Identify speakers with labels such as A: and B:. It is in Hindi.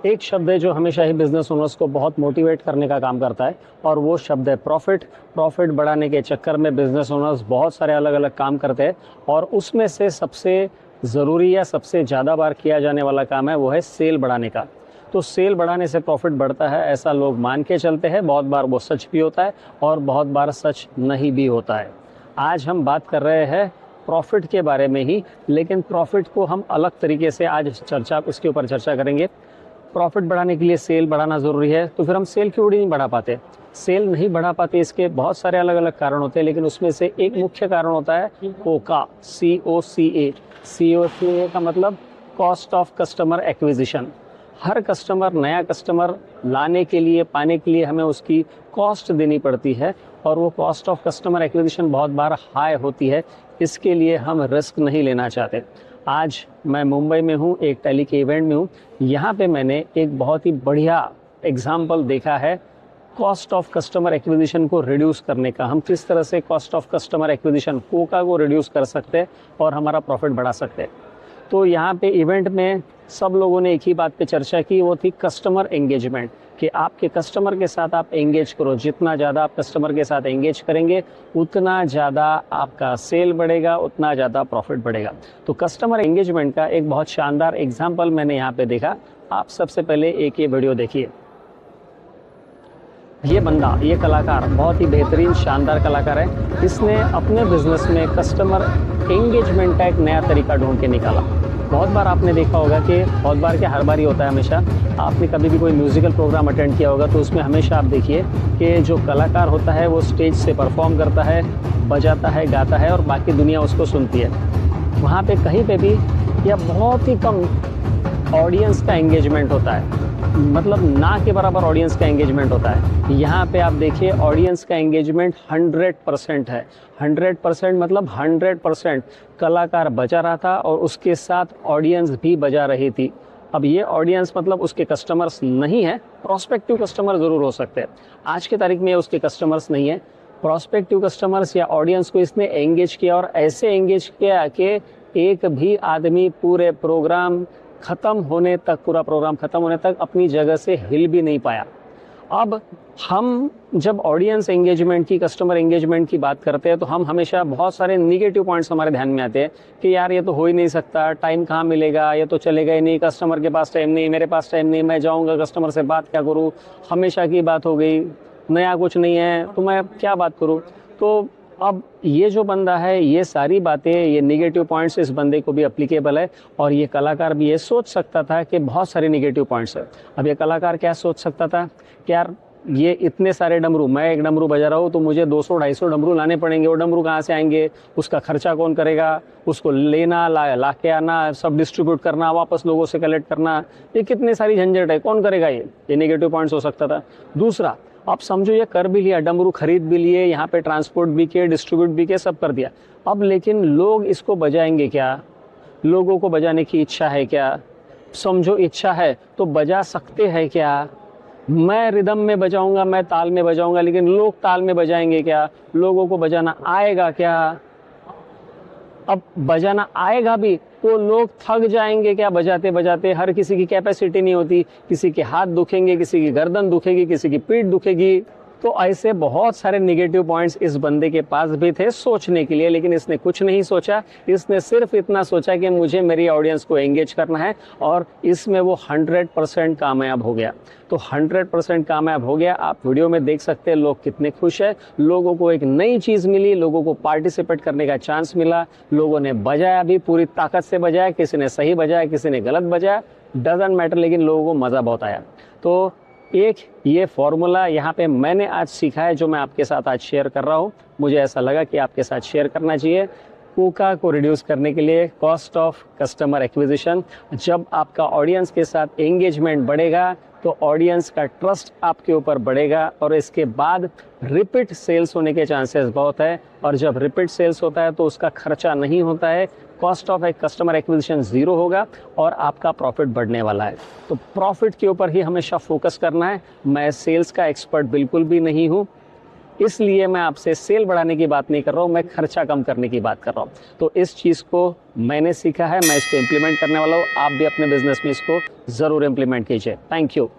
A: एक शब्द है जो हमेशा ही बिजनेस ओनर्स को बहुत मोटिवेट करने का काम करता है और वो शब्द है प्रॉफिट। प्रॉफिट बढ़ाने के चक्कर में बिजनेस ओनर्स बहुत सारे अलग अलग काम करते हैं और उसमें से सबसे ज़रूरी या सबसे ज़्यादा बार किया जाने वाला काम है वो है सेल बढ़ाने का। तो सेल बढ़ाने से प्रॉफिट बढ़ता है ऐसा लोग मान के चलते हैं। बहुत बार वो सच भी होता है और बहुत बार सच नहीं भी होता है। आज हम बात कर रहे हैं प्रॉफिट के बारे में ही, लेकिन प्रॉफिट को हम अलग तरीके से आज उसके ऊपर चर्चा करेंगे। प्रॉफिट बढ़ाने के लिए सेल बढ़ाना ज़रूरी है, तो फिर हम सेल क्यों नहीं बढ़ा पाते? सेल नहीं बढ़ा पाते इसके बहुत सारे अलग अलग कारण होते हैं, लेकिन उसमें से एक मुख्य कारण होता है कोका, COCA। COCA का मतलब cost of customer acquisition. Her customer, नया कस्टमर लाने के लिए, पाने के लिए हमें उसकी कॉस्ट देनी पड़ती है और वो कॉस्ट ऑफ कस्टमर एक्विजिशन बहुत बार हाई होती है। इसके लिए हम रिस्क नहीं लेना चाहते। आज मैं मुंबई में हूँ, एक टेली के इवेंट में हूँ। यहाँ पे मैंने एक बहुत ही बढ़िया एग्जाम्पल देखा है कॉस्ट ऑफ कस्टमर एक्विजिशन को रिड्यूस करने का। हम किस तरह से cost of customer acquisition Coca को रिड्यूस कर सकते हैं और हमारा प्रॉफिट बढ़ा सकते हैं। तो यहाँ पे इवेंट में सब लोगों ने एक ही बात पे चर्चा की, वो थी कस्टमर एंगेजमेंट, कि आपके कस्टमर के साथ आप एंगेज करो। जितना ज़्यादा आप कस्टमर के साथ एंगेज करेंगे उतना ज़्यादा आपका सेल बढ़ेगा, उतना ज़्यादा प्रॉफिट बढ़ेगा। तो कस्टमर एंगेजमेंट का एक बहुत शानदार एग्जाम्पल मैंने यहाँ पे देखा। आप सबसे पहले एक ये वीडियो देखिए। ये बंदा, ये कलाकार बहुत ही बेहतरीन शानदार कलाकार है। इसने अपने बिजनेस में कस्टमर एंगेजमेंट का एक नया तरीका ढूंढ के निकाला। बहुत बार आपने देखा होगा कि बहुत बार क्या, हर बार ही होता है हमेशा, आपने कभी भी कोई म्यूज़िकल प्रोग्राम अटेंड किया होगा तो उसमें हमेशा आप देखिए कि जो कलाकार होता है वो स्टेज से परफॉर्म करता है, बजाता है, गाता है और बाकी दुनिया उसको सुनती है। वहाँ पे कहीं पे भी या बहुत ही कम ऑडियंस का एंगेजमेंट होता है, मतलब ना के बराबर ऑडियंस का एंगेजमेंट होता है। यहाँ पे आप देखिए ऑडियंस का एंगेजमेंट 100% है। 100% मतलब 100% कलाकार बजा रहा था और उसके साथ ऑडियंस भी बजा रही थी। अब ये ऑडियंस मतलब उसके कस्टमर्स नहीं है, प्रोस्पेक्टिव कस्टमर ज़रूर हो सकते हैं। आज के तारीख में उसके कस्टमर्स नहीं है, प्रोस्पेक्टिव कस्टमर्स या ऑडियंस को इसने एंगेज किया और ऐसे एंगेज किया कि एक भी आदमी पूरे प्रोग्राम ख़त्म होने तक, पूरा प्रोग्राम ख़त्म होने तक अपनी जगह से हिल भी नहीं पाया। अब हम जब ऑडियंस एंगेजमेंट की, कस्टमर एंगेजमेंट की बात करते हैं तो हम हमेशा बहुत सारे निगेटिव पॉइंट्स हमारे ध्यान में आते हैं कि यार ये तो हो ही नहीं सकता, टाइम कहाँ मिलेगा, ये तो चलेगा ही नहीं, कस्टमर के पास टाइम नहीं, मेरे पास टाइम नहीं, मैं जाऊँगा कस्टमर से बात क्या करूँ, हमेशा की बात हो गई, नया कुछ नहीं है तो मैं क्या बात करूँ। तो अब ये जो बंदा है, ये सारी बातें, ये निगेटिव पॉइंट्स इस बंदे को भी अप्लीकेबल है और ये कलाकार भी ये सोच सकता था कि बहुत सारे निगेटिव पॉइंट्स है। अब ये कलाकार क्या सोच सकता था कि यार ये इतने सारे डमरू, मैं एक डमरू बजा रहा हूँ तो मुझे 200-250 डमरू लाने पड़ेंगे, वो डमरू कहाँ से आएंगे, उसका खर्चा कौन करेगा, उसको लेना, ला के आना, सब डिस्ट्रीब्यूट करना, वापस लोगों से कलेक्ट करना, ये कितनी सारी झंझट है, कौन करेगा ये नेगेटिव पॉइंट्स हो सकता था। दूसरा, आप समझो ये कर भी लिया, डमरू खरीद भी लिए, यहाँ पे ट्रांसपोर्ट भी किए, डिस्ट्रीब्यूट भी किए, सब कर दिया। अब लेकिन लोग इसको बजाएंगे क्या? लोगों को बजाने की इच्छा है क्या? समझो इच्छा है तो बजा सकते हैं क्या? मैं रिदम में बजाऊंगा, मैं ताल में बजाऊंगा, लेकिन लोग ताल में बजाएंगे क्या? लोगों को बजाना आएगा क्या? अब बजाना आएगा भी तो लोग थक जाएंगे क्या बजाते बजाते? हर किसी की कैपेसिटी नहीं होती, किसी के हाथ दुखेंगे, किसी की गर्दन दुखेगी, किसी की पीठ दुखेगी। तो ऐसे बहुत सारे नेगेटिव पॉइंट्स इस बंदे के पास भी थे सोचने के लिए, लेकिन इसने कुछ नहीं सोचा। इसने सिर्फ इतना सोचा कि मुझे मेरी ऑडियंस को एंगेज करना है और इसमें वो 100% कामयाब हो गया। तो 100% कामयाब हो गया। आप वीडियो में देख सकते हैं लोग कितने खुश हैं, लोगों को एक नई चीज़ मिली, लोगों को पार्टिसिपेट करने का चांस मिला, लोगों ने बजाया भी, पूरी ताकत से बजाया, किसी ने सही बजाया, किसी ने गलत बजाया, डजंट मैटर, लेकिन लोगों को मज़ा बहुत आया। तो एक ये फॉर्मूला यहाँ पे मैंने आज सीखा है जो मैं आपके साथ आज शेयर कर रहा हूँ। मुझे ऐसा लगा कि आपके साथ शेयर करना चाहिए। कोका को रिड्यूस करने के लिए कॉस्ट ऑफ कस्टमर एक्विजिशन। जब आपका ऑडियंस के साथ एंगेजमेंट बढ़ेगा तो ऑडियंस का ट्रस्ट आपके ऊपर बढ़ेगा और इसके बाद रिपीट सेल्स होने के चांसेस बहुत है। और जब रिपीट सेल्स होता है तो उसका खर्चा नहीं होता है, कॉस्ट ऑफ एक कस्टमर एक्विजिशन 0 होगा और आपका प्रॉफिट बढ़ने वाला है। तो प्रॉफिट के ऊपर ही हमेशा फोकस करना है। मैं सेल्स का एक्सपर्ट बिल्कुल भी नहीं हूँ, इसलिए मैं आपसे सेल बढ़ाने की बात नहीं कर रहा हूँ, मैं खर्चा कम करने की बात कर रहा हूँ। तो इस चीज़ को मैंने सीखा है, मैं इसको इम्प्लीमेंट करने वाला हूँ। आप भी अपने बिजनेस में इसको ज़रूर इम्प्लीमेंट कीजिए। Thank you.